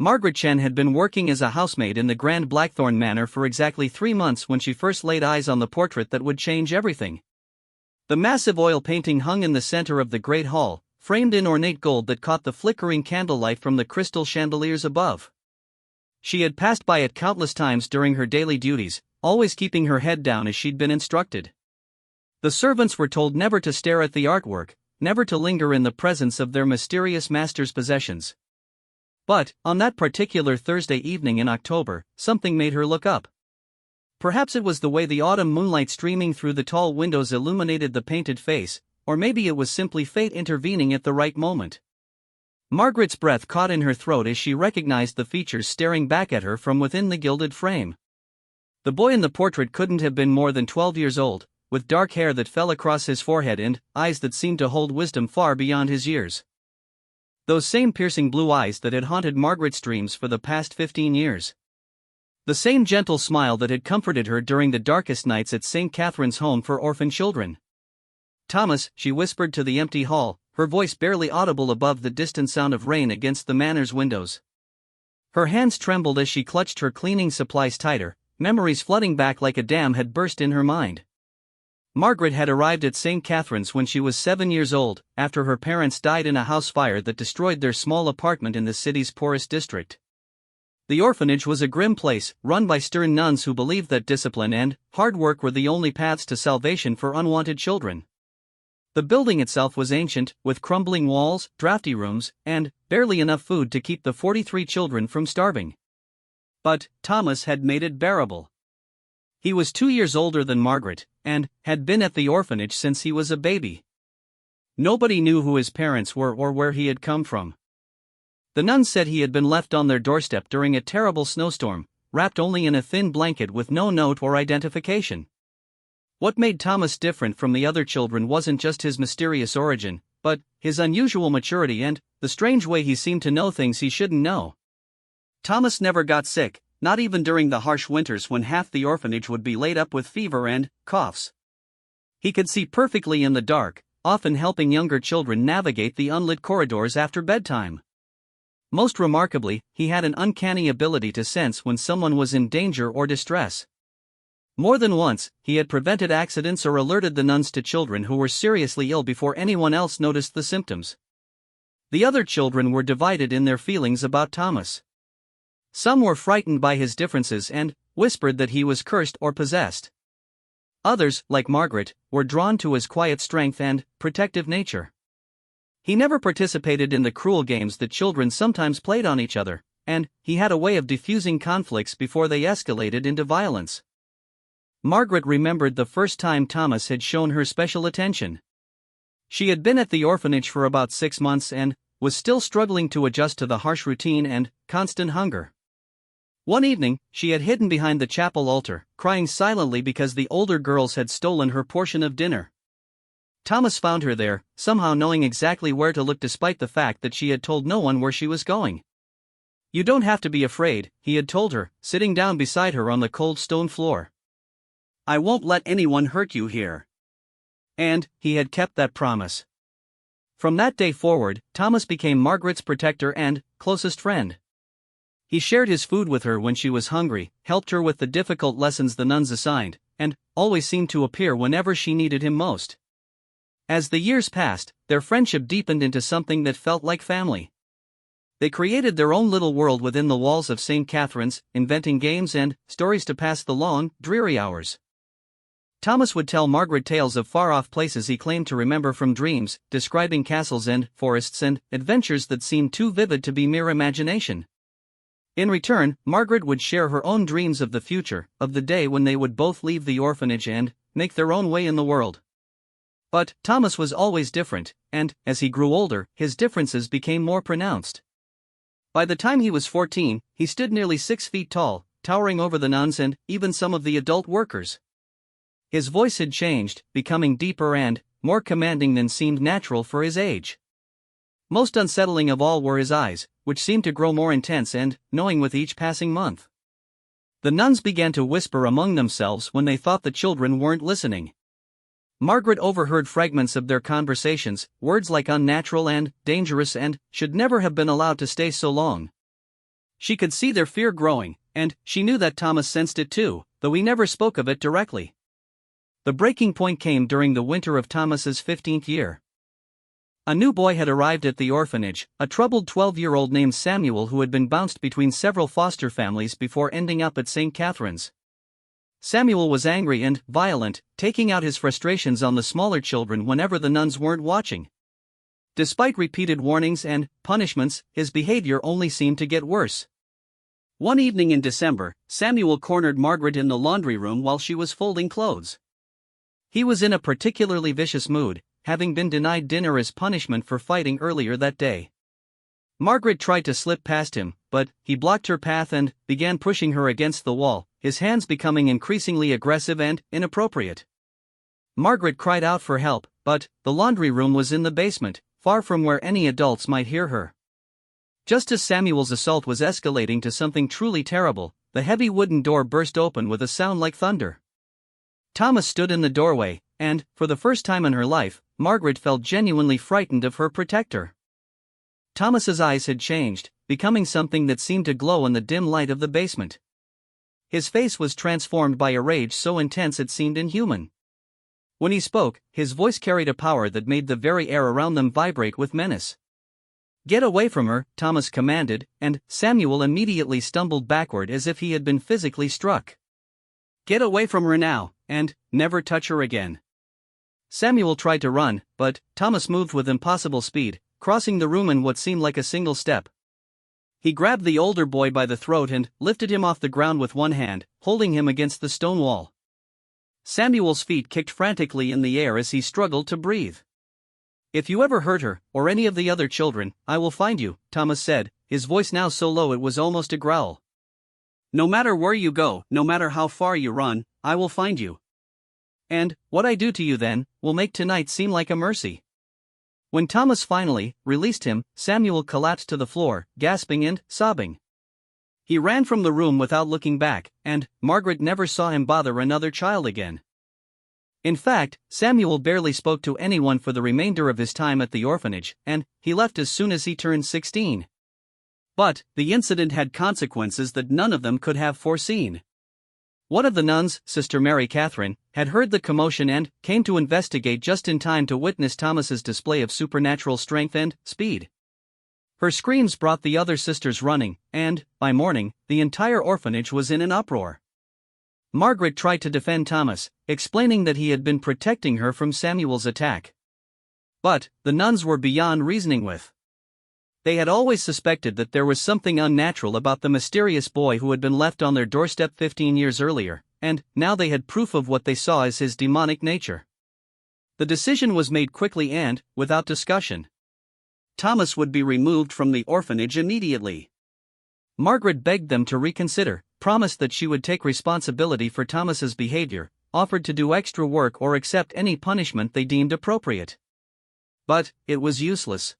Margaret Chen had been working as a housemaid in the Grand Blackthorn Manor for exactly 3 months when she first laid eyes on the portrait that would change everything. The massive oil painting hung in the center of the great hall, framed in ornate gold that caught the flickering candlelight from the crystal chandeliers above. She had passed by it countless times during her daily duties, always keeping her head down as she'd been instructed. The servants were told never to stare at the artwork, never to linger in the presence of their mysterious master's possessions. But, on that particular Thursday evening in October, something made her look up. Perhaps it was the way the autumn moonlight streaming through the tall windows illuminated the painted face, or maybe it was simply fate intervening at the right moment. Margaret's breath caught in her throat as she recognized the features staring back at her from within the gilded frame. The boy in the portrait couldn't have been more than 12 years old, with dark hair that fell across his forehead and eyes that seemed to hold wisdom far beyond his years. Those same piercing blue eyes that had haunted Margaret's dreams for the past 15 years. The same gentle smile that had comforted her during the darkest nights at St. Catherine's Home for Orphan Children. "Thomas," she whispered to the empty hall, her voice barely audible above the distant sound of rain against the manor's windows. Her hands trembled as she clutched her cleaning supplies tighter, memories flooding back like a dam had burst in her mind. Margaret had arrived at St. Catherine's when she was 7 years old, after her parents died in a house fire that destroyed their small apartment in the city's poorest district. The orphanage was a grim place, run by stern nuns who believed that discipline and hard work were the only paths to salvation for unwanted children. The building itself was ancient, with crumbling walls, drafty rooms, and barely enough food to keep the 43 children from starving. But Thomas had made it bearable. He was 2 years older than Margaret, and had been at the orphanage since he was a baby. Nobody knew who his parents were or where he had come from. The nuns said he had been left on their doorstep during a terrible snowstorm, wrapped only in a thin blanket with no note or identification. What made Thomas different from the other children wasn't just his mysterious origin, but his unusual maturity and the strange way he seemed to know things he shouldn't know. Thomas never got sick, not even during the harsh winters when half the orphanage would be laid up with fever and coughs. He could see perfectly in the dark, often helping younger children navigate the unlit corridors after bedtime. Most remarkably, he had an uncanny ability to sense when someone was in danger or distress. More than once, he had prevented accidents or alerted the nuns to children who were seriously ill before anyone else noticed the symptoms. The other children were divided in their feelings about Thomas. Some were frightened by his differences and whispered that he was cursed or possessed. Others, like Margaret, were drawn to his quiet strength and protective nature. He never participated in the cruel games that children sometimes played on each other, and he had a way of diffusing conflicts before they escalated into violence. Margaret remembered the first time Thomas had shown her special attention. She had been at the orphanage for about 6 months and was still struggling to adjust to the harsh routine and constant hunger. One evening, she had hidden behind the chapel altar, crying silently because the older girls had stolen her portion of dinner. Thomas found her there, somehow knowing exactly where to look despite the fact that she had told no one where she was going. "You don't have to be afraid," he had told her, sitting down beside her on the cold stone floor. "I won't let anyone hurt you here." And he had kept that promise. From that day forward, Thomas became Margaret's protector and closest friend. He shared his food with her when she was hungry, helped her with the difficult lessons the nuns assigned, and always seemed to appear whenever she needed him most. As the years passed, their friendship deepened into something that felt like family. They created their own little world within the walls of St. Catherine's, inventing games and stories to pass the long, dreary hours. Thomas would tell Margaret tales of far-off places he claimed to remember from dreams, describing castles and forests and adventures that seemed too vivid to be mere imagination. In return, Margaret would share her own dreams of the future, of the day when they would both leave the orphanage and make their own way in the world. But Thomas was always different, and, as he grew older, his differences became more pronounced. By the time he was 14, he stood nearly 6 feet tall, towering over the nuns and even some of the adult workers. His voice had changed, becoming deeper and more commanding than seemed natural for his age. Most unsettling of all were his eyes, which seemed to grow more intense and knowing with each passing month. The nuns began to whisper among themselves when they thought the children weren't listening. Margaret overheard fragments of their conversations, words like unnatural and dangerous and should never have been allowed to stay so long. She could see their fear growing, and she knew that Thomas sensed it too, though he never spoke of it directly. The breaking point came during the winter of Thomas's 15th year. A new boy had arrived at the orphanage, a troubled 12-year-old named Samuel who had been bounced between several foster families before ending up at St. Catherine's. Samuel was angry and violent, taking out his frustrations on the smaller children whenever the nuns weren't watching. Despite repeated warnings and punishments, his behavior only seemed to get worse. One evening in December, Samuel cornered Margaret in the laundry room while she was folding clothes. He was in a particularly vicious mood, having been denied dinner as punishment for fighting earlier that day. Margaret tried to slip past him, but he blocked her path and began pushing her against the wall, his hands becoming increasingly aggressive and inappropriate. Margaret cried out for help, but the laundry room was in the basement, far from where any adults might hear her. Just as Samuel's assault was escalating to something truly terrible, the heavy wooden door burst open with a sound like thunder. Thomas stood in the doorway, and, for the first time in her life, Margaret felt genuinely frightened of her protector. Thomas's eyes had changed, becoming something that seemed to glow in the dim light of the basement. His face was transformed by a rage so intense it seemed inhuman. When he spoke, his voice carried a power that made the very air around them vibrate with menace. "Get away from her," Thomas commanded, and Samuel immediately stumbled backward as if he had been physically struck. "Get away from her now, and never touch her again." Samuel tried to run, but Thomas moved with impossible speed, crossing the room in what seemed like a single step. He grabbed the older boy by the throat and lifted him off the ground with one hand, holding him against the stone wall. Samuel's feet kicked frantically in the air as he struggled to breathe. "If you ever hurt her, or any of the other children, I will find you," Thomas said, his voice now so low it was almost a growl. "No matter where you go, no matter how far you run, I will find you. And what I do to you then will make tonight seem like a mercy." When Thomas finally released him, Samuel collapsed to the floor, gasping and sobbing. He ran from the room without looking back, and Margaret never saw him bother another child again. In fact, Samuel barely spoke to anyone for the remainder of his time at the orphanage, and he left as soon as he turned 16. But the incident had consequences that none of them could have foreseen. One of the nuns, Sister Mary Catherine, had heard the commotion and came to investigate just in time to witness Thomas's display of supernatural strength and speed. Her screams brought the other sisters running, and, by morning, the entire orphanage was in an uproar. Margaret tried to defend Thomas, explaining that he had been protecting her from Samuel's attack. But the nuns were beyond reasoning with. They had always suspected that there was something unnatural about the mysterious boy who had been left on their doorstep 15 years earlier, and now they had proof of what they saw as his demonic nature. The decision was made quickly and, without discussion. Thomas would be removed from the orphanage immediately. Margaret begged them to reconsider, promised that she would take responsibility for Thomas's behavior, offered to do extra work or accept any punishment they deemed appropriate. But it was useless.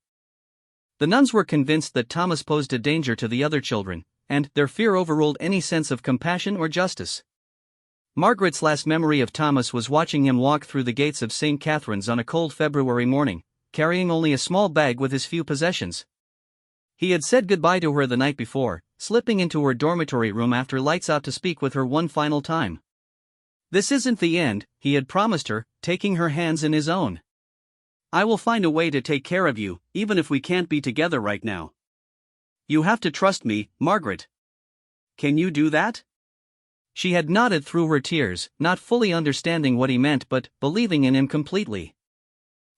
The nuns were convinced that Thomas posed a danger to the other children, and their fear overruled any sense of compassion or justice. Margaret's last memory of Thomas was watching him walk through the gates of St. Catherine's on a cold February morning, carrying only a small bag with his few possessions. He had said goodbye to her the night before, slipping into her dormitory room after lights out to speak with her one final time. "This isn't the end," he had promised her, taking her hands in his own. "I will find a way to take care of you, even if we can't be together right now. You have to trust me, Margaret. Can you do that?" She had nodded through her tears, not fully understanding what he meant but believing in him completely.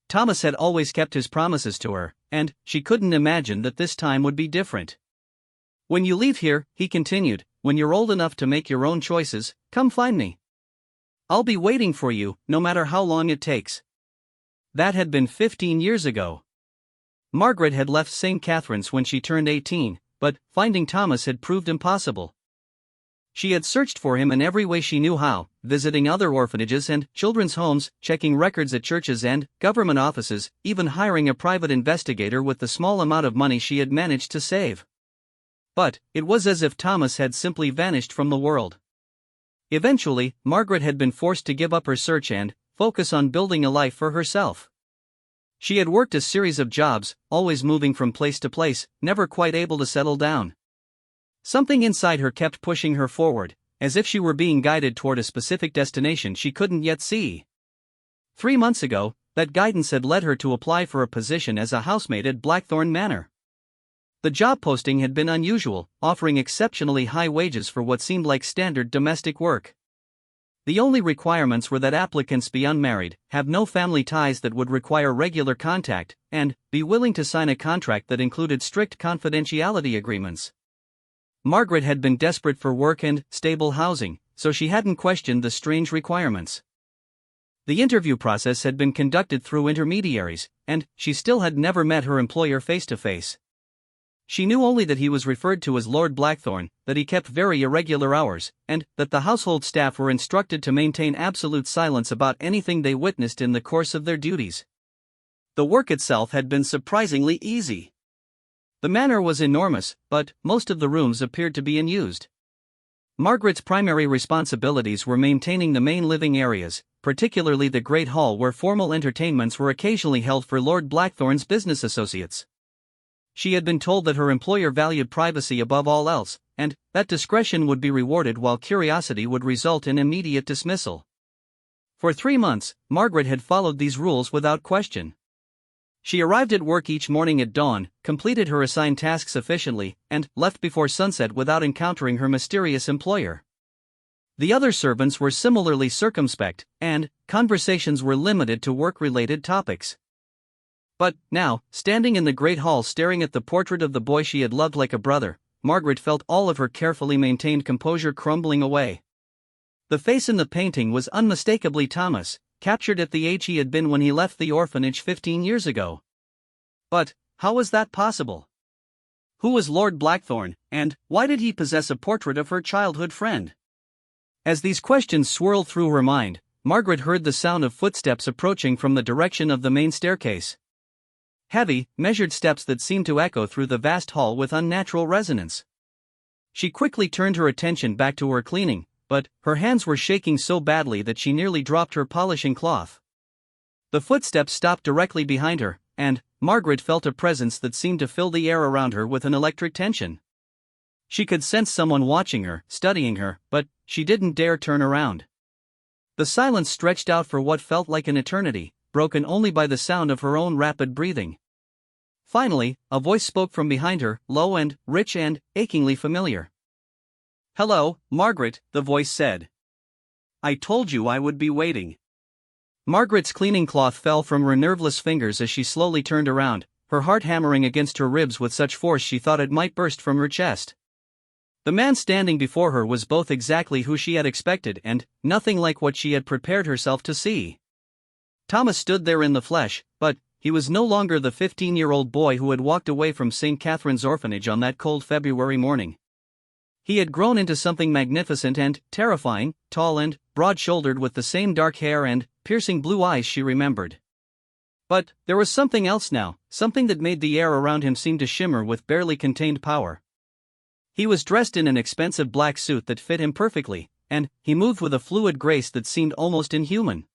Thomas had always kept his promises to her, and she couldn't imagine that this time would be different. "When you leave here," he continued, "when you're old enough to make your own choices, come find me. I'll be waiting for you, no matter how long it takes." That had been 15 years ago. Margaret had left St. Catherine's when she turned 18, but finding Thomas had proved impossible. She had searched for him in every way she knew how, visiting other orphanages and children's homes, checking records at churches and government offices, even hiring a private investigator with the small amount of money she had managed to save. But it was as if Thomas had simply vanished from the world. Eventually, Margaret had been forced to give up her search and focus on building a life for herself. She had worked a series of jobs, always moving from place to place, never quite able to settle down. Something inside her kept pushing her forward, as if she were being guided toward a specific destination she couldn't yet see. 3 months ago, that guidance had led her to apply for a position as a housemaid at Blackthorn Manor. The job posting had been unusual, offering exceptionally high wages for what seemed like standard domestic work. The only requirements were that applicants be unmarried, have no family ties that would require regular contact, and be willing to sign a contract that included strict confidentiality agreements. Margaret had been desperate for work and stable housing, so she hadn't questioned the strange requirements. The interview process had been conducted through intermediaries, and she still had never met her employer face to face. She knew only that he was referred to as Lord Blackthorn, that he kept very irregular hours, and that the household staff were instructed to maintain absolute silence about anything they witnessed in the course of their duties. The work itself had been surprisingly easy. The manor was enormous, but most of the rooms appeared to be unused. Margaret's primary responsibilities were maintaining the main living areas, particularly the Great Hall where formal entertainments were occasionally held for Lord Blackthorn's business associates. She had been told that her employer valued privacy above all else, and that discretion would be rewarded while curiosity would result in immediate dismissal. For 3 months, Margaret had followed these rules without question. She arrived at work each morning at dawn, completed her assigned tasks efficiently, and left before sunset without encountering her mysterious employer. The other servants were similarly circumspect, and conversations were limited to work-related topics. But now, standing in the great hall staring at the portrait of the boy she had loved like a brother, Margaret felt all of her carefully maintained composure crumbling away. The face in the painting was unmistakably Thomas, captured at the age he had been when he left the orphanage 15 years ago. But how was that possible? Who was Lord Blackthorn, and why did he possess a portrait of her childhood friend? As these questions swirled through her mind, Margaret heard the sound of footsteps approaching from the direction of the main staircase. Heavy, measured steps that seemed to echo through the vast hall with unnatural resonance. She quickly turned her attention back to her cleaning, but her hands were shaking so badly that she nearly dropped her polishing cloth. The footsteps stopped directly behind her, and Margaret felt a presence that seemed to fill the air around her with an electric tension. She could sense someone watching her, studying her, but she didn't dare turn around. The silence stretched out for what felt like an eternity, broken only by the sound of her own rapid breathing. Finally, a voice spoke from behind her, low and rich and achingly familiar. "Hello, Margaret," the voice said. "I told you I would be waiting." Margaret's cleaning cloth fell from her nerveless fingers as she slowly turned around, her heart hammering against her ribs with such force she thought it might burst from her chest. The man standing before her was both exactly who she had expected and nothing like what she had prepared herself to see. Thomas stood there in the flesh, but he was no longer the 15-year-old boy who had walked away from St. Catherine's Orphanage on that cold February morning. He had grown into something magnificent and terrifying, tall and broad-shouldered with the same dark hair and piercing blue eyes she remembered. But there was something else now, something that made the air around him seem to shimmer with barely contained power. He was dressed in an expensive black suit that fit him perfectly, and he moved with a fluid grace that seemed almost inhuman.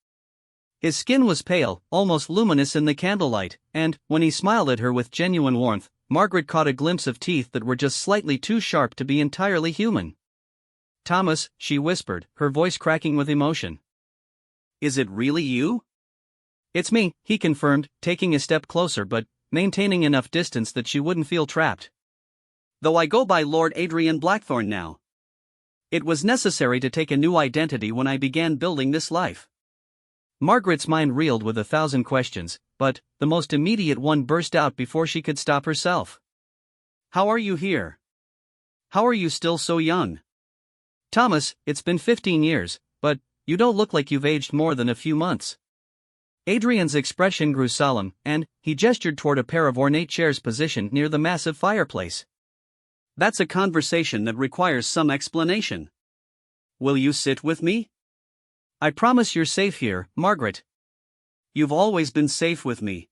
His skin was pale, almost luminous in the candlelight, and when he smiled at her with genuine warmth, Margaret caught a glimpse of teeth that were just slightly too sharp to be entirely human. "Thomas," she whispered, her voice cracking with emotion. "Is it really you?" "It's me," he confirmed, taking a step closer but maintaining enough distance that she wouldn't feel trapped. "Though I go by Lord Adrian Blackthorn now. It was necessary to take a new identity when I began building this life." Margaret's mind reeled with 1,000 questions, but the most immediate one burst out before she could stop herself. "How are you here? How are you still so young?" "Thomas, it's been 15 years, but you don't look like you've aged more than a few months." Adrian's expression grew solemn, and he gestured toward a pair of ornate chairs positioned near the massive fireplace. "That's a conversation that requires some explanation. Will you sit with me?" "I promise you're safe here, Margaret." "You've always been safe with me."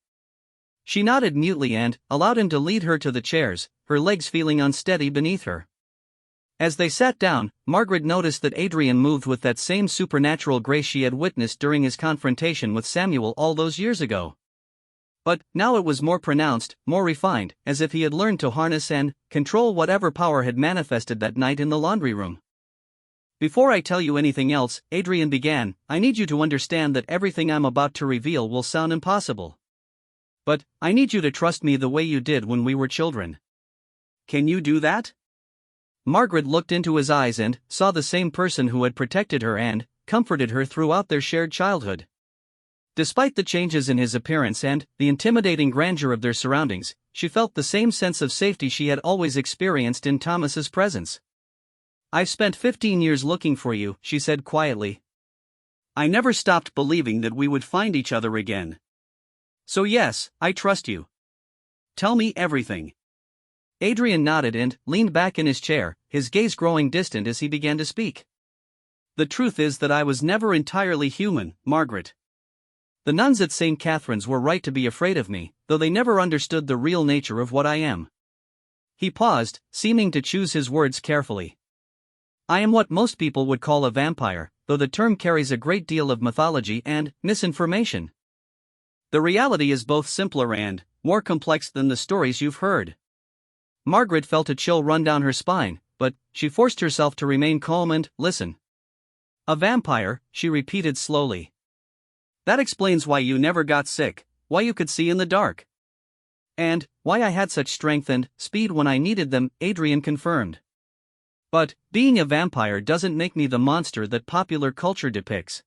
She nodded mutely and allowed him to lead her to the chairs, her legs feeling unsteady beneath her. As they sat down, Margaret noticed that Adrian moved with that same supernatural grace she had witnessed during his confrontation with Samuel all those years ago. But now it was more pronounced, more refined, as if he had learned to harness and control whatever power had manifested that night in the laundry room. Before I tell you anything else, Adrian began, I need you to understand that everything I'm about to reveal will sound impossible. But I need you to trust me the way you did when we were children. Can you do that? Margaret looked into his eyes and saw the same person who had protected her and comforted her throughout their shared childhood. Despite the changes in his appearance and the intimidating grandeur of their surroundings, she felt the same sense of safety she had always experienced in Thomas's presence. I've spent 15 years looking for you, she said quietly. I never stopped believing that we would find each other again. So yes, I trust you. Tell me everything. Adrian nodded and leaned back in his chair, his gaze growing distant as he began to speak. The truth is that I was never entirely human, Margaret. The nuns at St. Catherine's were right to be afraid of me, though they never understood the real nature of what I am. He paused, seeming to choose his words carefully. I am what most people would call a vampire, though the term carries a great deal of mythology and misinformation. The reality is both simpler and more complex than the stories you've heard. Margaret felt a chill run down her spine, but she forced herself to remain calm and listen. A vampire, she repeated slowly. That explains why you never got sick, why you could see in the dark. And why I had such strength and speed when I needed them, Adrian confirmed. But being a vampire doesn't make me the monster that popular culture depicts.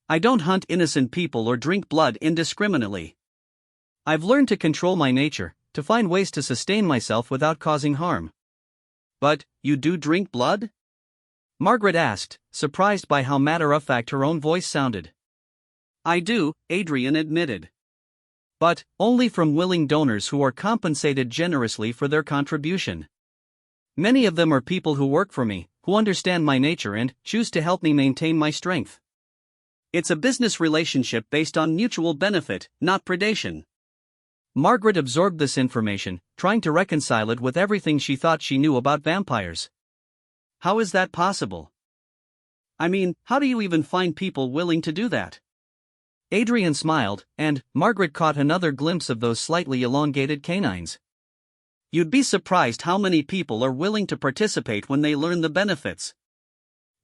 I don't hunt innocent people or drink blood indiscriminately. I've learned to control my nature, to find ways to sustain myself without causing harm. But you do drink blood? Margaret asked, surprised by how matter-of-fact her own voice sounded. I do, Adrian admitted. But only from willing donors who are compensated generously for their contribution. Many of them are people who work for me, who understand my nature and choose to help me maintain my strength. It's a business relationship based on mutual benefit, not predation. Margaret absorbed this information, trying to reconcile it with everything she thought she knew about vampires. How is that possible? I mean, how do you even find people willing to do that? Adrian smiled, and Margaret caught another glimpse of those slightly elongated canines. You'd be surprised how many people are willing to participate when they learn the benefits.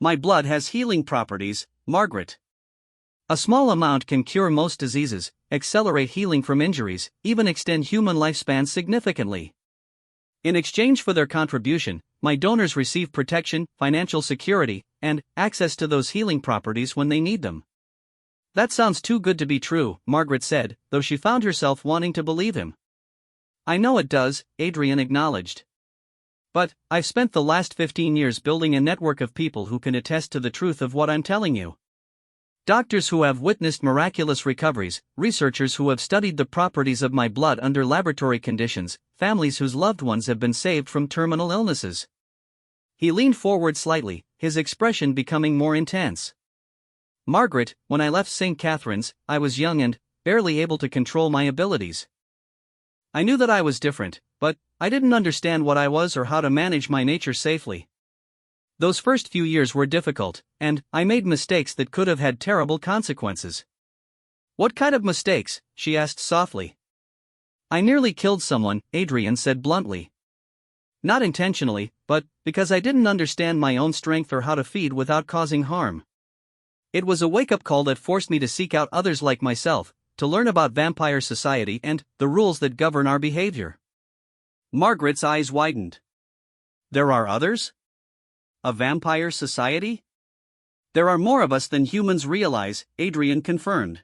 My blood has healing properties, Margaret. A small amount can cure most diseases, accelerate healing from injuries, even extend human lifespans significantly. In exchange for their contribution, my donors receive protection, financial security, and access to those healing properties when they need them. That sounds too good to be true, Margaret said, though she found herself wanting to believe him. I know it does, Adrian acknowledged. But I've spent the last 15 years building a network of people who can attest to the truth of what I'm telling you. Doctors who have witnessed miraculous recoveries, researchers who have studied the properties of my blood under laboratory conditions, families whose loved ones have been saved from terminal illnesses. He leaned forward slightly, his expression becoming more intense. Margaret, when I left St. Catherine's, I was young and barely able to control my abilities. I knew that I was different, but I didn't understand what I was or how to manage my nature safely. Those first few years were difficult, and I made mistakes that could have had terrible consequences. What kind of mistakes? She asked softly. I nearly killed someone, Adrian said bluntly. Not intentionally, but because I didn't understand my own strength or how to feed without causing harm. It was a wake-up call that forced me to seek out others like myself, to learn about vampire society and the rules that govern our behavior. Margaret's eyes widened. There are others? A vampire society? There are more of us than humans realize, Adrian confirmed.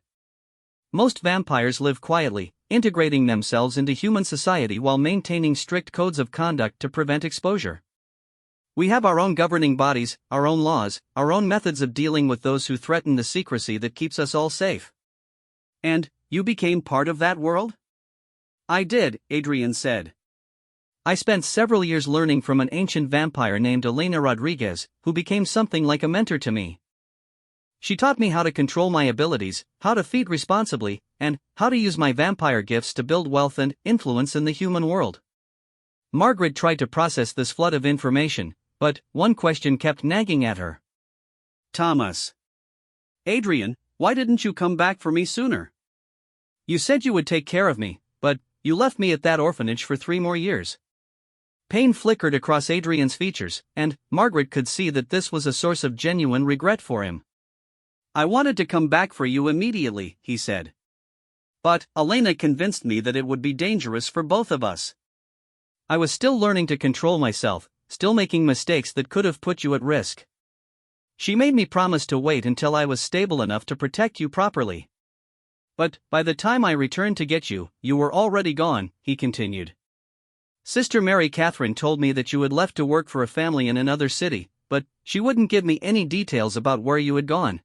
Most vampires live quietly, integrating themselves into human society while maintaining strict codes of conduct to prevent exposure. We have our own governing bodies, our own laws, our own methods of dealing with those who threaten the secrecy that keeps us all safe. And you became part of that world? I did, Adrian said. I spent several years learning from an ancient vampire named Elena Rodriguez, who became something like a mentor to me. She taught me how to control my abilities, how to feed responsibly, and how to use my vampire gifts to build wealth and influence in the human world. Margaret tried to process this flood of information, but one question kept nagging at her. Thomas. Adrian, why didn't you come back for me sooner? You said you would take care of me, but you left me at that orphanage for 3 more years. Pain flickered across Adrian's features, and Margaret could see that this was a source of genuine regret for him. I wanted to come back for you immediately, he said. But Elena convinced me that it would be dangerous for both of us. I was still learning to control myself, still making mistakes that could have put you at risk. She made me promise to wait until I was stable enough to protect you properly. But by the time I returned to get you, you were already gone, he continued. Sister Mary Catherine told me that you had left to work for a family in another city, but she wouldn't give me any details about where you had gone.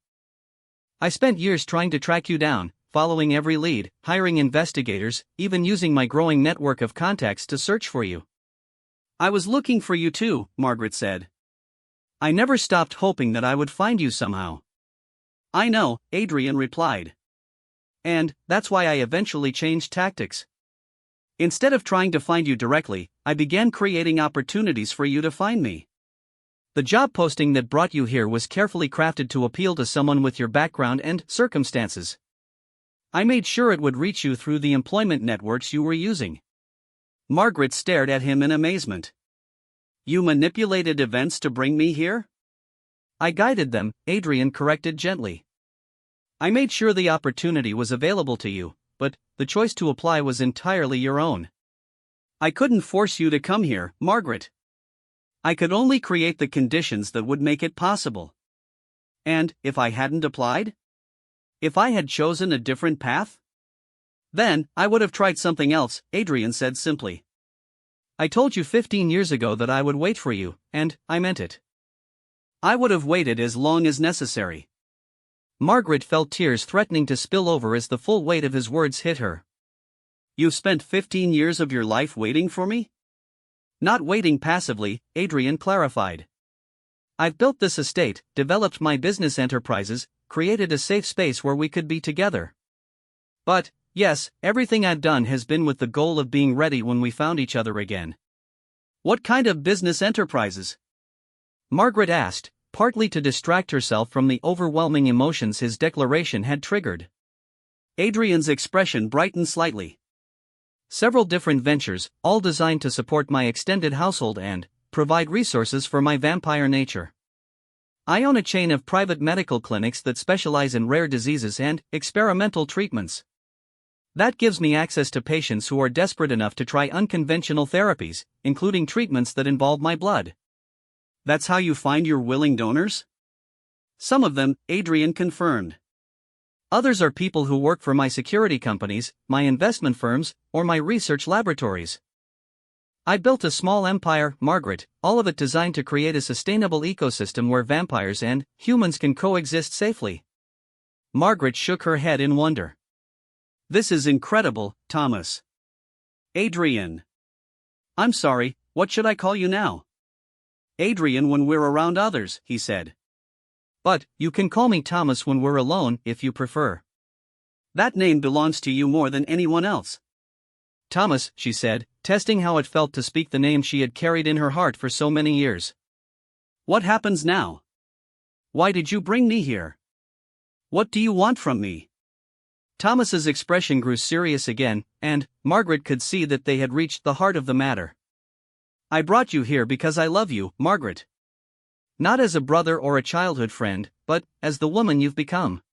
I spent years trying to track you down, following every lead, hiring investigators, even using my growing network of contacts to search for you. I was looking for you too, Margaret said. I never stopped hoping that I would find you somehow. I know, Adrian replied. And that's why I eventually changed tactics. Instead of trying to find you directly, I began creating opportunities for you to find me. The job posting that brought you here was carefully crafted to appeal to someone with your background and circumstances. I made sure it would reach you through the employment networks you were using. Margaret stared at him in amazement. You manipulated events to bring me here? I guided them, Adrian corrected gently. I made sure the opportunity was available to you, but the choice to apply was entirely your own. I couldn't force you to come here, Margaret. I could only create the conditions that would make it possible. And if I hadn't applied? If I had chosen a different path? Then, I would have tried something else, Adrian said simply. I told you 15 years ago that I would wait for you, and I meant it. I would have waited as long as necessary. Margaret felt tears threatening to spill over as the full weight of his words hit her. You've spent 15 years of your life waiting for me? Not waiting passively, Adrian clarified. I've built this estate, developed my business enterprises, created a safe space where we could be together. But, yes, everything I've done has been with the goal of being ready when we found each other again. What kind of business enterprises? Margaret asked, partly to distract herself from the overwhelming emotions his declaration had triggered. Adrian's expression brightened slightly. Several different ventures, all designed to support my extended household and provide resources for my vampire nature. I own a chain of private medical clinics that specialize in rare diseases and experimental treatments. That gives me access to patients who are desperate enough to try unconventional therapies, including treatments that involve my blood. That's how you find your willing donors? Some of them, Adrian confirmed. Others are people who work for my security companies, my investment firms, or my research laboratories. I built a small empire, Margaret, all of it designed to create a sustainable ecosystem where vampires and humans can coexist safely. Margaret shook her head in wonder. This is incredible, Thomas. Adrian. I'm sorry, what should I call you now? Adrian when we're around others, he said. But you can call me Thomas when we're alone, if you prefer. That name belongs to you more than anyone else. Thomas, she said, testing how it felt to speak the name she had carried in her heart for so many years. What happens now? Why did you bring me here? What do you want from me? Thomas's expression grew serious again, and Margaret could see that they had reached the heart of the matter. I brought you here because I love you, Margaret. Not as a brother or a childhood friend, but as the woman you've become.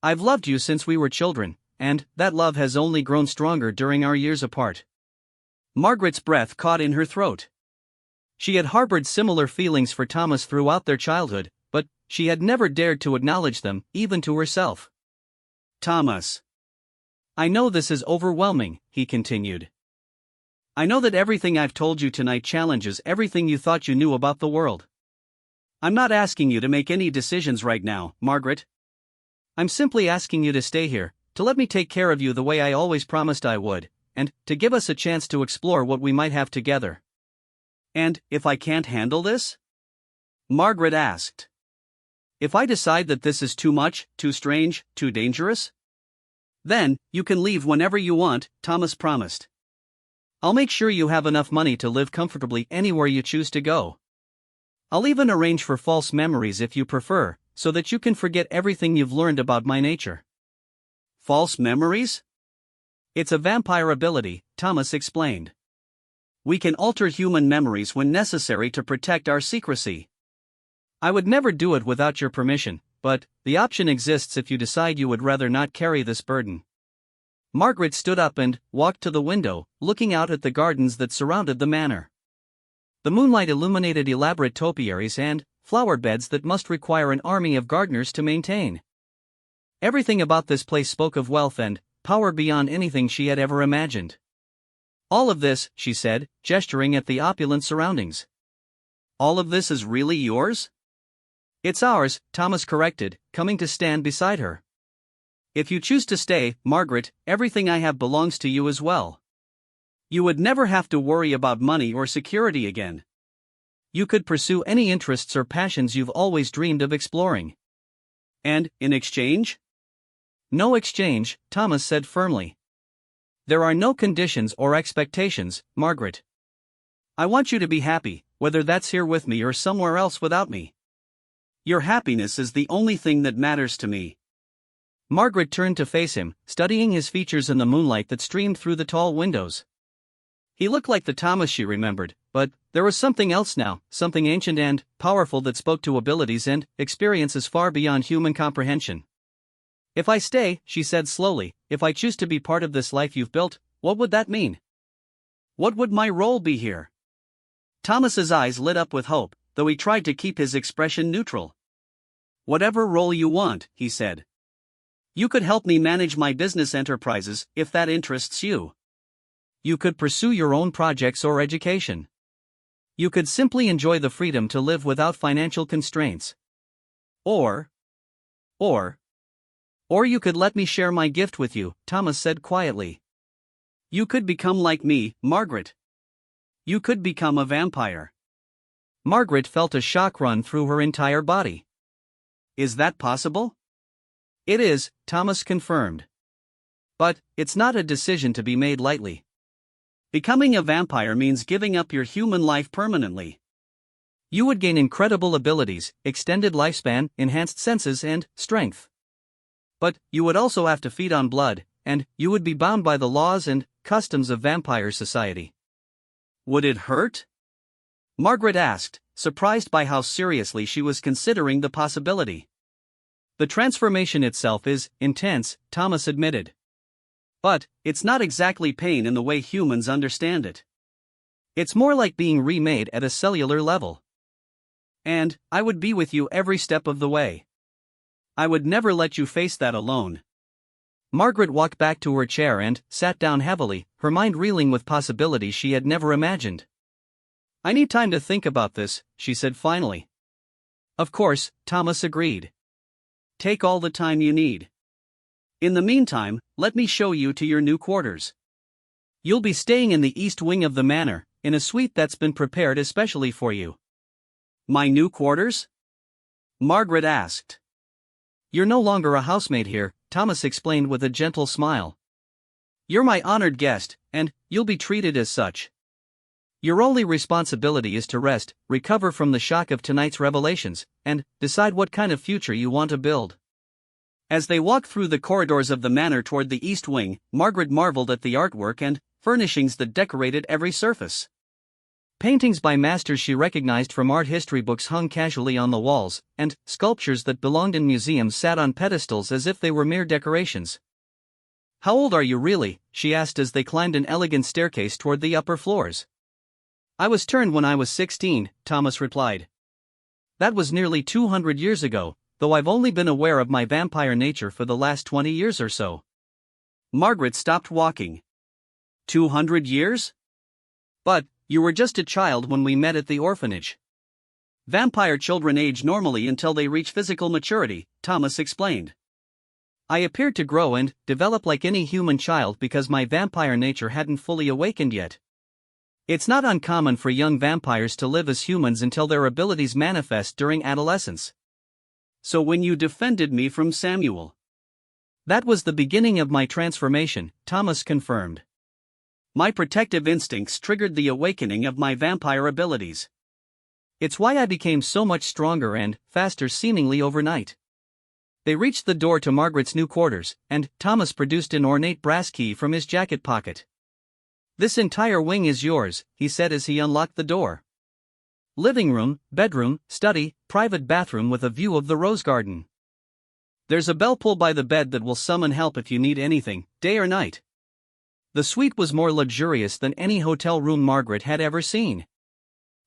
I've loved you since we were children, and that love has only grown stronger during our years apart. Margaret's breath caught in her throat. She had harbored similar feelings for Thomas throughout their childhood, but she had never dared to acknowledge them, even to herself. Thomas. I know this is overwhelming, he continued. I know that everything I've told you tonight challenges everything you thought you knew about the world. I'm not asking you to make any decisions right now, Margaret. I'm simply asking you to stay here, to let me take care of you the way I always promised I would, and to give us a chance to explore what we might have together. And if I can't handle this? Margaret asked. If I decide that this is too much, too strange, too dangerous? Then, you can leave whenever you want, Thomas promised. I'll make sure you have enough money to live comfortably anywhere you choose to go. I'll even arrange for false memories if you prefer, so that you can forget everything you've learned about my nature. False memories? It's a vampire ability, Thomas explained. We can alter human memories when necessary to protect our secrecy. I would never do it without your permission, but the option exists if you decide you would rather not carry this burden. Margaret stood up and walked to the window, looking out at the gardens that surrounded the manor. The moonlight illuminated elaborate topiaries and flower beds that must require an army of gardeners to maintain. Everything about this place spoke of wealth and power beyond anything she had ever imagined. All of this, she said, gesturing at the opulent surroundings. All of this is really yours? It's ours, Thomas corrected, coming to stand beside her. If you choose to stay, Margaret, everything I have belongs to you as well. You would never have to worry about money or security again. You could pursue any interests or passions you've always dreamed of exploring. And, in exchange? No exchange, Thomas said firmly. There are no conditions or expectations, Margaret. I want you to be happy, whether that's here with me or somewhere else without me. Your happiness is the only thing that matters to me. Margaret turned to face him, studying his features in the moonlight that streamed through the tall windows. He looked like the Thomas she remembered, but there was something else now, something ancient and powerful that spoke to abilities and experiences far beyond human comprehension. If I stay, she said slowly, if I choose to be part of this life you've built, what would that mean? What would my role be here? Thomas's eyes lit up with hope, though he tried to keep his expression neutral. Whatever role you want, he said. You could help me manage my business enterprises, if that interests you. You could pursue your own projects or education. You could simply enjoy the freedom to live without financial constraints. Or you could let me share my gift with you, Thomas said quietly. You could become like me, Margaret. You could become a vampire. Margaret felt a shock run through her entire body. Is that possible? It is, Thomas confirmed. But it's not a decision to be made lightly. Becoming a vampire means giving up your human life permanently. You would gain incredible abilities, extended lifespan, enhanced senses, and strength. But you would also have to feed on blood, and you would be bound by the laws and customs of vampire society. Would it hurt? Margaret asked, surprised by how seriously she was considering the possibility. The transformation itself is intense, Thomas admitted. But it's not exactly pain in the way humans understand it. It's more like being remade at a cellular level. And I would be with you every step of the way. I would never let you face that alone. Margaret walked back to her chair and sat down heavily, her mind reeling with possibilities she had never imagined. I need time to think about this, she said finally. Of course, Thomas agreed. Take all the time you need. In the meantime, let me show you to your new quarters. You'll be staying in the east wing of the manor, in a suite that's been prepared especially for you. My new quarters? Margaret asked. You're no longer a housemaid here, Thomas explained with a gentle smile. You're my honored guest, and you'll be treated as such. Your only responsibility is to rest, recover from the shock of tonight's revelations, and decide what kind of future you want to build. As they walked through the corridors of the manor toward the east wing, Margaret marveled at the artwork and furnishings that decorated every surface. Paintings by masters she recognized from art history books hung casually on the walls, and sculptures that belonged in museums sat on pedestals as if they were mere decorations. How old are you really? She asked as they climbed an elegant staircase toward the upper floors. I was turned when I was 16, Thomas replied. That was nearly 200 years ago, though I've only been aware of my vampire nature for the last 20 years or so. Margaret stopped walking. 200 years? But you were just a child when we met at the orphanage. Vampire children age normally until they reach physical maturity, Thomas explained. I appeared to grow and develop like any human child because my vampire nature hadn't fully awakened yet. It's not uncommon for young vampires to live as humans until their abilities manifest during adolescence. So when you defended me from Samuel, that was the beginning of my transformation, Thomas confirmed. My protective instincts triggered the awakening of my vampire abilities. It's why I became so much stronger and faster seemingly overnight. They reached the door to Margaret's new quarters, and Thomas produced an ornate brass key from his jacket pocket. "This entire wing is yours," he said as he unlocked the door. "Living room, bedroom, study, private bathroom with a view of the rose garden. There's a bell pull by the bed that will summon help if you need anything, day or night." The suite was more luxurious than any hotel room Margaret had ever seen.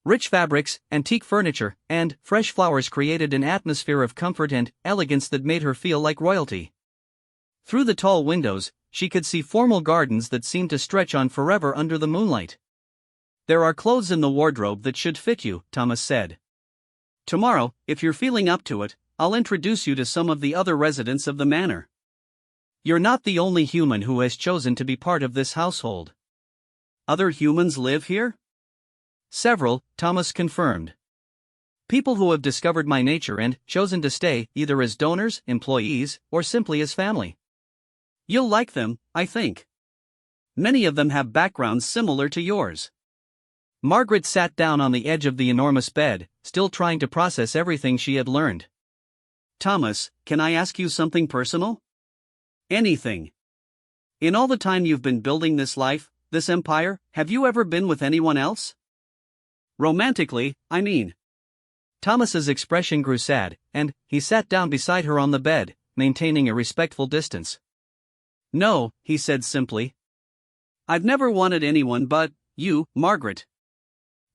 Rich fabrics, antique furniture, and fresh flowers created an atmosphere of comfort and elegance that made her feel like royalty. Through the tall windows, she could see formal gardens that seemed to stretch on forever under the moonlight. "There are clothes in the wardrobe that should fit you," Thomas said. "Tomorrow, if you're feeling up to it, I'll introduce you to some of the other residents of the manor. You're not the only human who has chosen to be part of this household." "Other humans live here?" "Several," Thomas confirmed. "People who have discovered my nature and chosen to stay, either as donors, employees, or simply as family. You'll like them, I think. Many of them have backgrounds similar to yours." Margaret sat down on the edge of the enormous bed, still trying to process everything she had learned. "Thomas, can I ask you something personal?" "Anything. In all the time you've been building this life, this empire, have you ever been with anyone else? Romantically, I mean." Thomas's expression grew sad, and he sat down beside her on the bed, maintaining a respectful distance. "No," he said simply. "I've never wanted anyone but you, Margaret.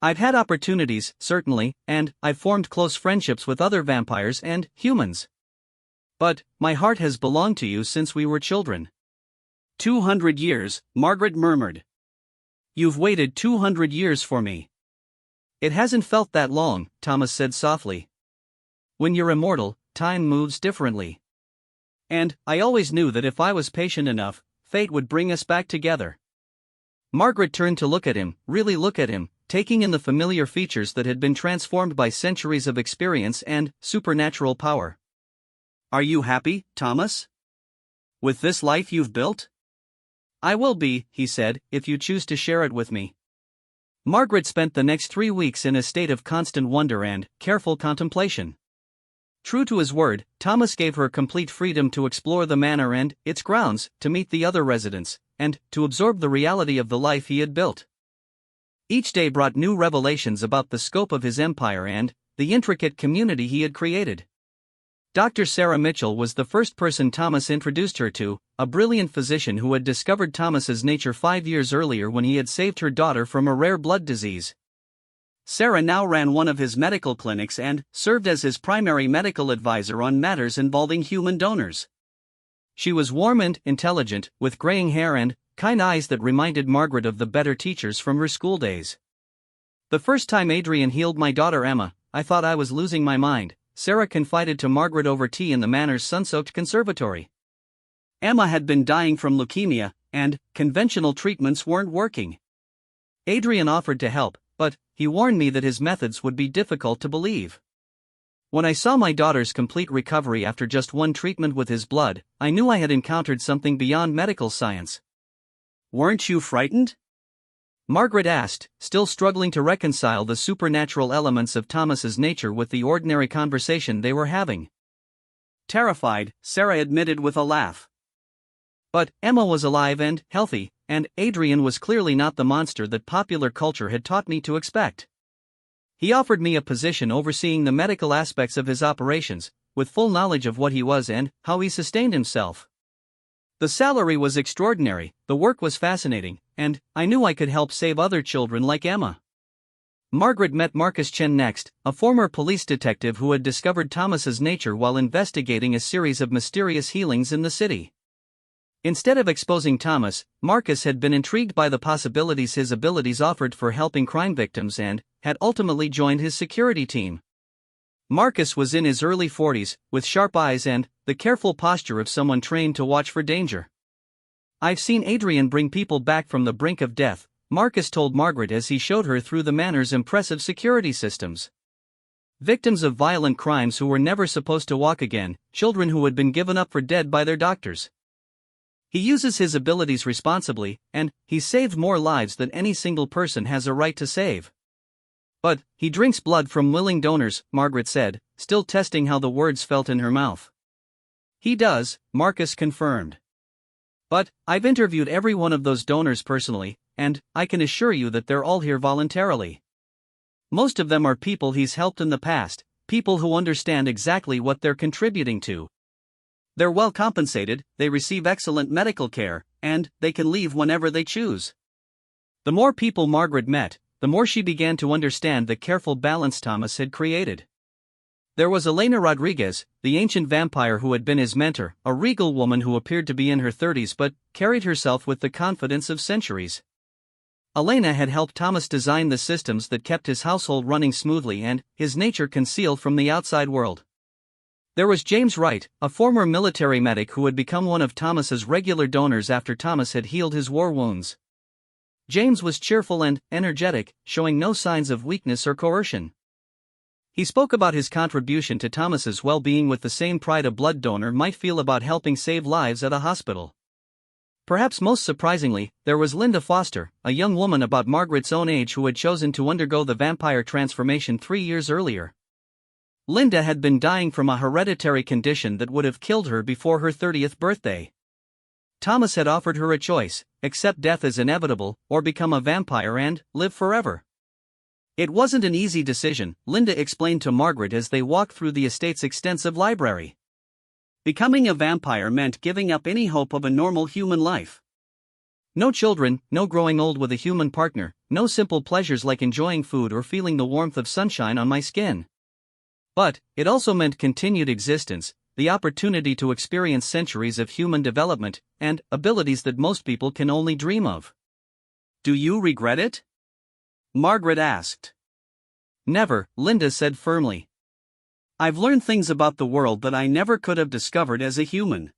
I've had opportunities, certainly, and I've formed close friendships with other vampires and humans. But my heart has belonged to you since we were children." 200 years, Margaret murmured. "You've waited 200 years for me." "It hasn't felt that long," Thomas said softly. "When you're immortal, time moves differently. And I always knew that if I was patient enough, fate would bring us back together." Margaret turned to look at him, really look at him, taking in the familiar features that had been transformed by centuries of experience and supernatural power. "Are you happy, Thomas? With this life you've built?" "I will be," he said, "if you choose to share it with me." Margaret spent the next 3 weeks in a state of constant wonder and careful contemplation. True to his word, Thomas gave her complete freedom to explore the manor and its grounds, to meet the other residents, and to absorb the reality of the life he had built. Each day brought new revelations about the scope of his empire and the intricate community he had created. Dr. Sarah Mitchell was the first person Thomas introduced her to, a brilliant physician who had discovered Thomas's nature 5 years earlier when he had saved her daughter from a rare blood disease. Sarah now ran one of his medical clinics and served as his primary medical advisor on matters involving human donors. She was warm and intelligent, with graying hair and kind eyes that reminded Margaret of the better teachers from her school days. "The first time Adrian healed my daughter Emma, I thought I was losing my mind," Sarah confided to Margaret over tea in the manor's sun-soaked conservatory. "Emma had been dying from leukemia, and conventional treatments weren't working. Adrian offered to help, but he warned me that his methods would be difficult to believe. When I saw my daughter's complete recovery after just one treatment with his blood, I knew I had encountered something beyond medical science." "Weren't you frightened?" Margaret asked, still struggling to reconcile the supernatural elements of Thomas's nature with the ordinary conversation they were having. "Terrified," Sarah admitted with a laugh. "But Emma was alive and healthy, and Adrian was clearly not the monster that popular culture had taught me to expect. He offered me a position overseeing the medical aspects of his operations, with full knowledge of what he was and how he sustained himself. The salary was extraordinary, the work was fascinating, and I knew I could help save other children like Emma." Margaret met Marcus Chen next, a former police detective who had discovered Thomas's nature while investigating a series of mysterious healings in the city. Instead of exposing Thomas, Marcus had been intrigued by the possibilities his abilities offered for helping crime victims and had ultimately joined his security team. Marcus was in his early 40s, with sharp eyes and the careful posture of someone trained to watch for danger. "I've seen Adrian bring people back from the brink of death," Marcus told Margaret as he showed her through the manor's impressive security systems. "Victims of violent crimes who were never supposed to walk again, children who had been given up for dead by their doctors. He uses his abilities responsibly, and he's saved more lives than any single person has a right to save." "But he drinks blood from willing donors," Margaret said, still testing how the words felt in her mouth. He does, Marcus confirmed. But, I've interviewed every one of those donors personally, and I can assure you that they're all here voluntarily. Most of them are people he's helped in the past, people who understand exactly what they're contributing to. They're well compensated, they receive excellent medical care, and they can leave whenever they choose. The more people Margaret met, the more she began to understand the careful balance Thomas had created. There was Elena Rodriguez, the ancient vampire who had been his mentor, a regal woman who appeared to be in her 30s but carried herself with the confidence of centuries. Elena had helped Thomas design the systems that kept his household running smoothly and his nature concealed from the outside world. There was James Wright, a former military medic who had become one of Thomas's regular donors after Thomas had healed his war wounds. James was cheerful and energetic, showing no signs of weakness or coercion. He spoke about his contribution to Thomas's well-being with the same pride a blood donor might feel about helping save lives at a hospital. Perhaps most surprisingly, there was Linda Foster, a young woman about Margaret's own age who had chosen to undergo the vampire transformation 3 years earlier. Linda had been dying from a hereditary condition that would have killed her before her 30th birthday. Thomas had offered her a choice: accept death as inevitable, or become a vampire and live forever. It wasn't an easy decision, Linda explained to Margaret as they walked through the estate's extensive library. Becoming a vampire meant giving up any hope of a normal human life. No children, no growing old with a human partner, no simple pleasures like enjoying food or feeling the warmth of sunshine on my skin. But, it also meant continued existence, the opportunity to experience centuries of human development, and abilities that most people can only dream of. Do you regret it? Margaret asked. Never, Linda said firmly. I've learned things about the world that I never could have discovered as a human.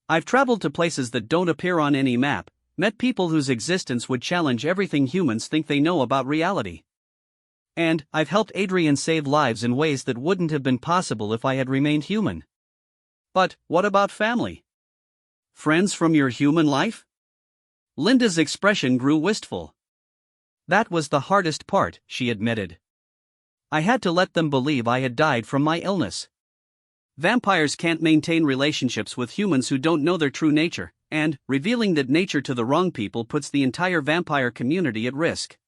I've traveled to places that don't appear on any map, met people whose existence would challenge everything humans think they know about reality. And I've helped Adrian save lives in ways that wouldn't have been possible if I had remained human. But, what about family? Friends from your human life? Linda's expression grew wistful. That was the hardest part, she admitted. I had to let them believe I had died from my illness. Vampires can't maintain relationships with humans who don't know their true nature, and revealing that nature to the wrong people puts the entire vampire community at risk.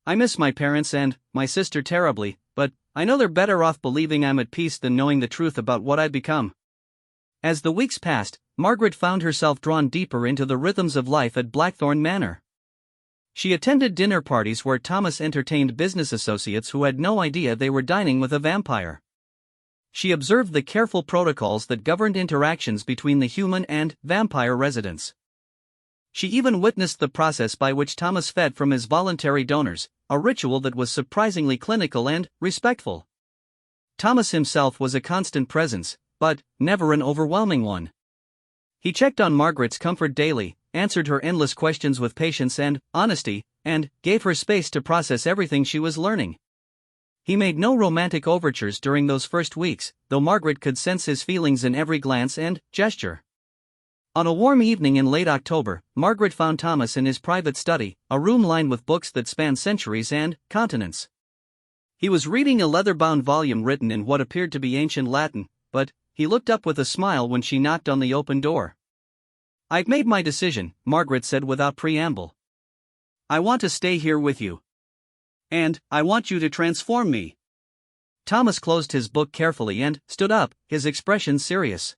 I miss my parents and my sister terribly, but I know they're better off believing I'm at peace than knowing the truth about what I'd become. As the weeks passed, Margaret found herself drawn deeper into the rhythms of life at Blackthorn Manor. She attended dinner parties where Thomas entertained business associates who had no idea they were dining with a vampire. She observed the careful protocols that governed interactions between the human and vampire residents. She even witnessed the process by which Thomas fed from his voluntary donors, a ritual that was surprisingly clinical and respectful. Thomas himself was a constant presence, but never an overwhelming one. He checked on Margaret's comfort daily, answered her endless questions with patience and honesty, and gave her space to process everything she was learning. He made no romantic overtures during those first weeks, though Margaret could sense his feelings in every glance and gesture. On a warm evening in late October, Margaret found Thomas in his private study, a room lined with books that spanned centuries and continents. He was reading a leather-bound volume written in what appeared to be ancient Latin, but he looked up with a smile when she knocked on the open door. I've made my decision, Margaret said without preamble. I want to stay here with you. And I want you to transform me. Thomas closed his book carefully and stood up, his expression serious.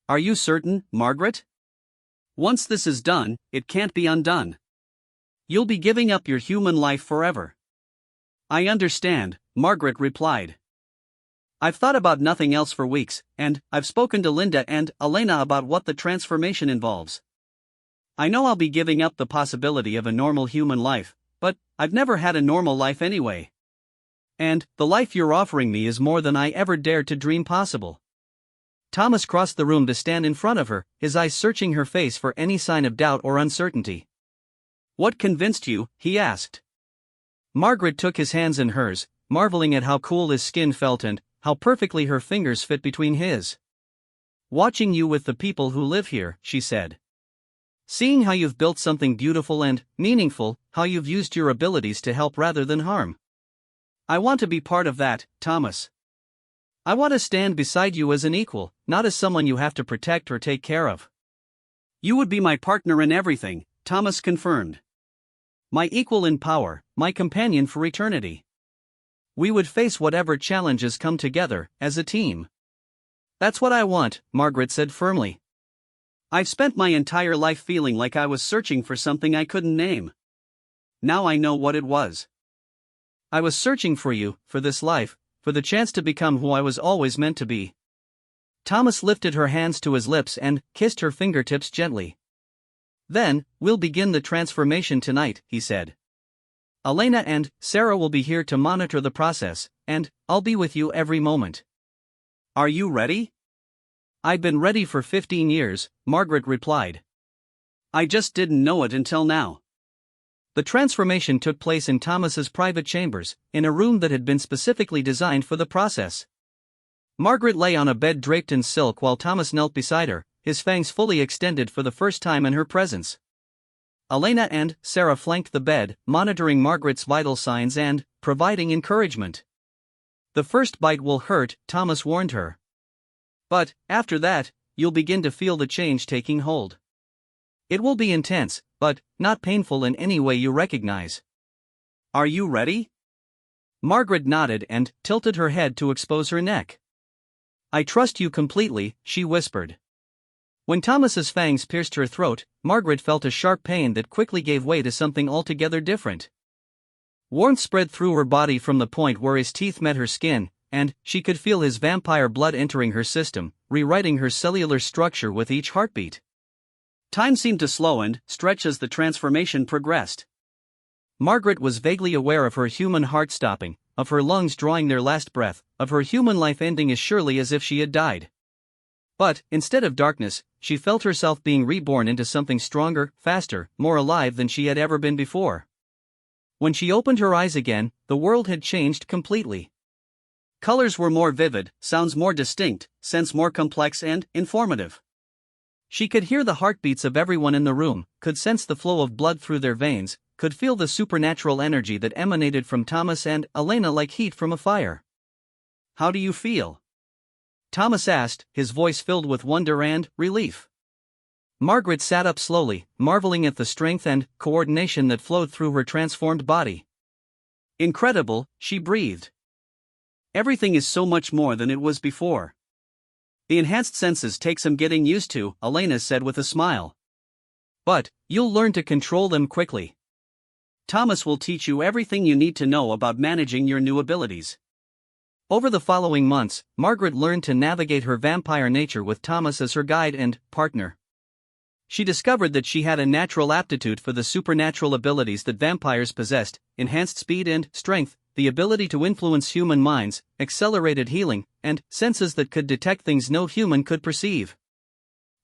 Are you certain, Margaret? Once this is done, it can't be undone. You'll be giving up your human life forever. I understand, Margaret replied. I've thought about nothing else for weeks, and I've spoken to Linda and Elena about what the transformation involves. I know I'll be giving up the possibility of a normal human life, but I've never had a normal life anyway. And the life you're offering me is more than I ever dared to dream possible. Thomas crossed the room to stand in front of her, his eyes searching her face for any sign of doubt or uncertainty. What convinced you? He asked. Margaret took his hands in hers, marveling at how cool his skin felt and how perfectly her fingers fit between his. Watching you with the people who live here, she said. Seeing how you've built something beautiful and meaningful, how you've used your abilities to help rather than harm. I want to be part of that, Thomas. I want to stand beside you as an equal, not as someone you have to protect or take care of." "You would be my partner in everything," Thomas confirmed. "My equal in power, my companion for eternity. We would face whatever challenges come together, as a team." "That's what I want," Margaret said firmly. "I've spent my entire life feeling like I was searching for something I couldn't name. Now I know what it was. I was searching for you, for this life, for the chance to become who I was always meant to be." Thomas lifted her hands to his lips and kissed her fingertips gently. "Then, we'll begin the transformation tonight," he said. "Elena and Sarah will be here to monitor the process, and I'll be with you every moment." "Are you ready?" "I've been ready for 15 years, Margaret replied. "I just didn't know it until now." The transformation took place in Thomas's private chambers, in a room that had been specifically designed for the process. Margaret lay on a bed draped in silk while Thomas knelt beside her, his fangs fully extended for the first time in her presence. Elena and Sarah flanked the bed, monitoring Margaret's vital signs and providing encouragement. "The first bite will hurt," Thomas warned her. "But, after that, you'll begin to feel the change taking hold. It will be intense, but not painful in any way you recognize." "Are you ready?" Margaret nodded and tilted her head to expose her neck. "I trust you completely," she whispered. When Thomas's fangs pierced her throat, Margaret felt a sharp pain that quickly gave way to something altogether different. Warmth spread through her body from the point where his teeth met her skin, and she could feel his vampire blood entering her system, rewriting her cellular structure with each heartbeat. Time seemed to slow and stretch as the transformation progressed. Margaret was vaguely aware of her human heart stopping, of her lungs drawing their last breath, of her human life ending as surely as if she had died. But, instead of darkness, she felt herself being reborn into something stronger, faster, more alive than she had ever been before. When she opened her eyes again, the world had changed completely. Colors were more vivid, sounds more distinct, scents more complex and informative. She could hear the heartbeats of everyone in the room, could sense the flow of blood through their veins, could feel the supernatural energy that emanated from Thomas and Elena like heat from a fire. "How do you feel?" Thomas asked, his voice filled with wonder and relief. Margaret sat up slowly, marveling at the strength and coordination that flowed through her transformed body. "Incredible," she breathed. "Everything is so much more than it was before." "The enhanced senses take some getting used to," Elena said with a smile. "But you'll learn to control them quickly. Thomas will teach you everything you need to know about managing your new abilities." Over the following months, Margaret learned to navigate her vampire nature with Thomas as her guide and partner. She discovered that she had a natural aptitude for the supernatural abilities that vampires possessed: enhanced speed and strength, the ability to influence human minds, accelerated healing, and senses that could detect things no human could perceive.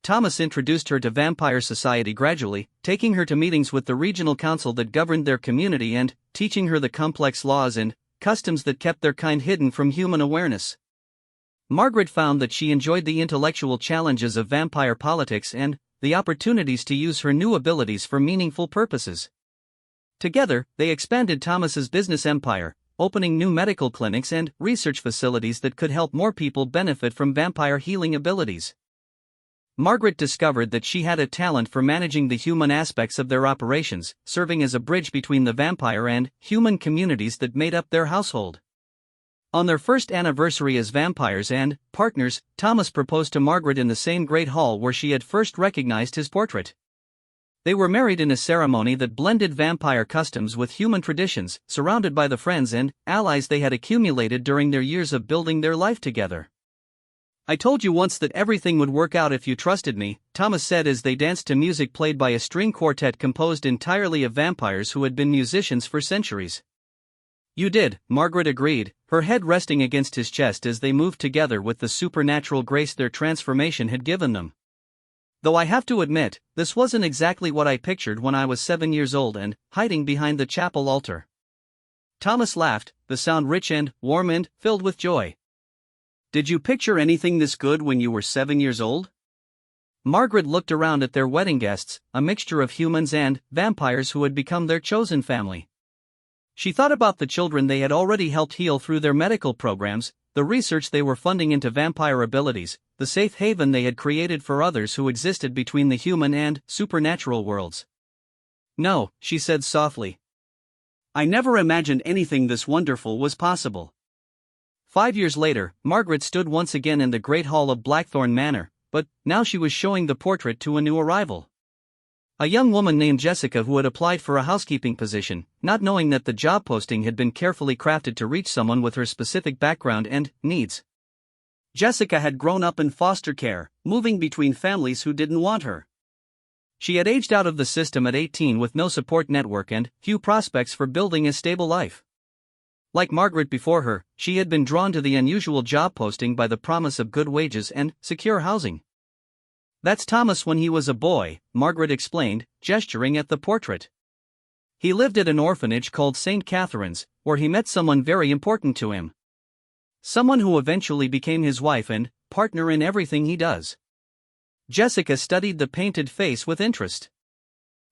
Thomas introduced her to vampire society gradually, taking her to meetings with the regional council that governed their community and teaching her the complex laws and customs that kept their kind hidden from human awareness. Margaret found that she enjoyed the intellectual challenges of vampire politics and the opportunities to use her new abilities for meaningful purposes. Together, they expanded Thomas's business empire, opening new medical clinics and research facilities that could help more people benefit from vampire healing abilities. Margaret discovered that she had a talent for managing the human aspects of their operations, serving as a bridge between the vampire and human communities that made up their household. On their first anniversary as vampires and partners, Thomas proposed to Margaret in the same great hall where she had first recognized his portrait. They were married in a ceremony that blended vampire customs with human traditions, surrounded by the friends and allies they had accumulated during their years of building their life together. "I told you once that everything would work out if you trusted me," Thomas said as they danced to music played by a string quartet composed entirely of vampires who had been musicians for centuries. "You did," Margaret agreed, her head resting against his chest as they moved together with the supernatural grace their transformation had given them. "Though I have to admit, this wasn't exactly what I pictured when I was 7 years old and hiding behind the chapel altar." Thomas laughed, the sound rich and warm and filled with joy. "Did you picture anything this good when you were 7 years old?" Margaret looked around at their wedding guests, a mixture of humans and vampires who had become their chosen family. She thought about the children they had already helped heal through their medical programs, the research they were funding into vampire abilities, the safe haven they had created for others who existed between the human and supernatural worlds. "No," she said softly. "I never imagined anything this wonderful was possible." 5 years later, Margaret stood once again in the great hall of Blackthorn Manor, but now she was showing the portrait to a new arrival. A young woman named Jessica who had applied for a housekeeping position, not knowing that the job posting had been carefully crafted to reach someone with her specific background and needs. Jessica had grown up in foster care, moving between families who didn't want her. She had aged out of the system at 18 with no support network and few prospects for building a stable life. Like Margaret before her, she had been drawn to the unusual job posting by the promise of good wages and secure housing. "That's Thomas when he was a boy," Margaret explained, gesturing at the portrait. "He lived at an orphanage called St. Catherine's, where he met someone very important to him. Someone who eventually became his wife and partner in everything he does." Jessica studied the painted face with interest.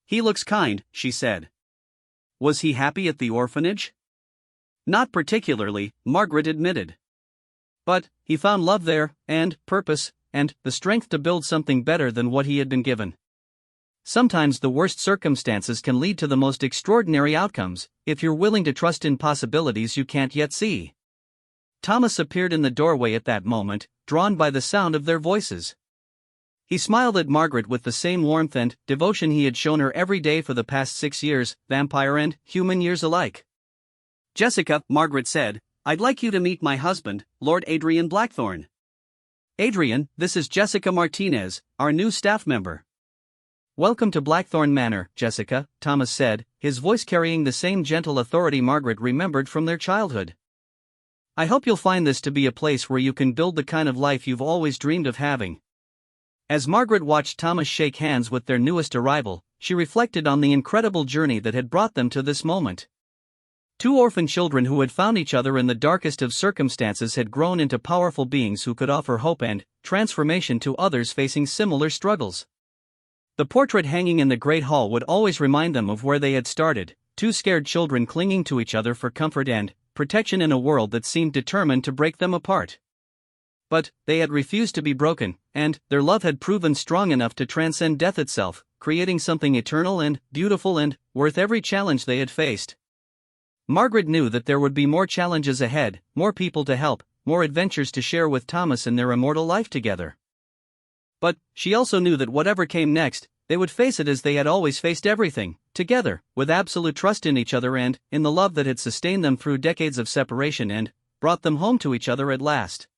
"He looks kind," she said. "Was he happy at the orphanage?" "Not particularly," Margaret admitted. "But he found love there, and purpose, and the strength to build something better than what he had been given. Sometimes the worst circumstances can lead to the most extraordinary outcomes, if you're willing to trust in possibilities you can't yet see." Thomas appeared in the doorway at that moment, drawn by the sound of their voices. He smiled at Margaret with the same warmth and devotion he had shown her every day for the past 6 years, vampire and human years alike. "Jessica," Margaret said, "I'd like you to meet my husband, Lord Adrian Blackthorn." "Adrian, this is Jessica Martinez, our new staff member." "Welcome to Blackthorn Manor, Jessica," Thomas said, his voice carrying the same gentle authority Margaret remembered from their childhood. "I hope you'll find this to be a place where you can build the kind of life you've always dreamed of having." As Margaret watched Thomas shake hands with their newest arrival, she reflected on the incredible journey that had brought them to this moment. Two orphan children who had found each other in the darkest of circumstances had grown into powerful beings who could offer hope and transformation to others facing similar struggles. The portrait hanging in the Great Hall would always remind them of where they had started, two scared children clinging to each other for comfort and protection in a world that seemed determined to break them apart. But they had refused to be broken, and their love had proven strong enough to transcend death itself, creating something eternal and beautiful and worth every challenge they had faced. Margaret knew that there would be more challenges ahead, more people to help, more adventures to share with Thomas in their immortal life together. But she also knew that whatever came next, they would face it as they had always faced everything, together, with absolute trust in each other and in the love that had sustained them through decades of separation and brought them home to each other at last.